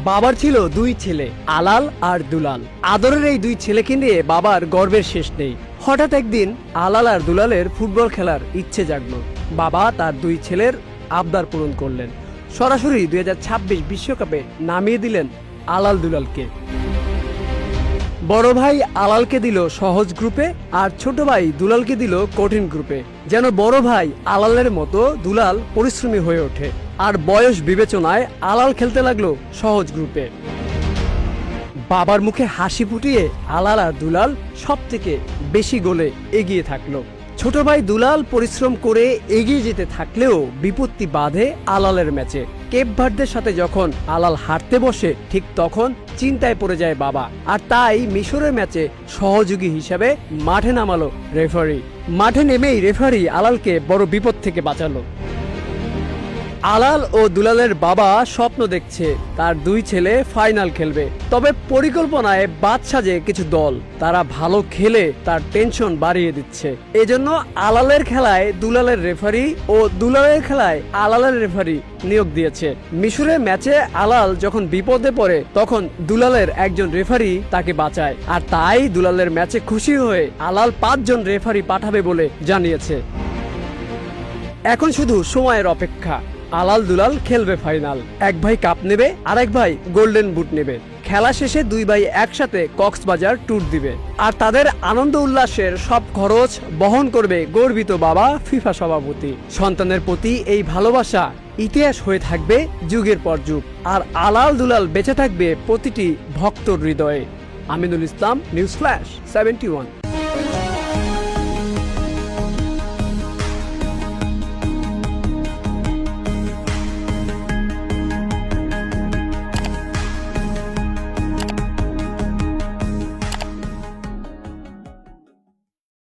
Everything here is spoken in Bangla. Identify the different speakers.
Speaker 1: বাবার ছিল দুই ছেলে, আলাল আর দুলাল। আদরের এই দুই ছেলেকে নিয়ে বাবার গর্বের শেষ নেই। হঠাৎ একদিন আলাল আর দুলালের ফুটবল খেলার ইচ্ছে জাগলো। বাবা তার দুই ছেলের আবদার পূরণ করলেন। সরাসরি 2026 বিশ্বকাপে নামিয়ে দিলেন আলাল দুলালকে। বড় ভাই আলালকে দিল সহজ গ্রুপে, আর ছোট ভাই দুলালকে দিল কঠিন গ্রুপে, যেন বড় ভাই আলালের মতো দুলাল পরিশ্রমী হয়ে ওঠে। আর বয়স বিবেচনায় আলাল খেলতে লাগলো সহজ গ্রুপে। বাবার মুখে হাসি ফুটিয়ে আলাল আর দুলাল সব থেকে বেশি গোলে এগিয়ে থাকলো। ছোট ভাই দুলাল পরিশ্রম করে এগিয়ে যেতে থাকলেও বিপত্তি বাধে আলালের ম্যাচে। কেপ ভার্দের সাথে যখন আলাল হারতে বসে, ঠিক তখন চিন্তায় পড়ে যায় বাবা। আর তাই মিশরের ম্যাচে সহযোগী হিসেবে মাঠে নামালো রেফারি। মাঠে নেমেই রেফারি আলালকে বড় বিপদ থেকে বাঁচালো। আলাল ও দুলালের বাবা স্বপ্ন দেখছে তার দুই ছেলে ফাইনাল খেলবে, তবে পরিকল্পনায় বাদ সাজে কিছু দল। তারা ভালো খেলে তার টেনশন বাড়িয়ে দিচ্ছে। এজন্য আলালের খেলায় দুলালের রেফারি ও দুলালের খেলায় আলালের রেফারি নিয়োগ দিয়েছে। মিশরের ম্যাচে আলাল যখন বিপদে পড়ে, তখন দুলালের একজন রেফারি তাকে বাঁচায়। আর তাই দুলালের ম্যাচে খুশি হয়ে আলাল 5 জন রেফারি পাঠাবে বলে জানিয়েছে। এখন শুধু সময়ের অপেক্ষা। আলাল দুলাল খেলবে ফাইনাল। এক ভাই কাপ নেবে, আরেক ভাই গোল্ডেন বুট নেবে। খেলা শেষে দুই ভাই একসাথে কক্সবাজার ট্যুর দিবে। আর তাদের আনন্দ উল্লাসের সব খরচ বহন করবে গর্বিত বাবা ফিফা সভাপতি। সন্তানের প্রতি এই ভালোবাসা ইতিহাস হয়ে থাকবে যুগের পর যুগ। আর আলাল দুলাল বেঁচে থাকবে প্রতিটি ভক্তর হৃদয়ে। Aminul Islam, news flash 71।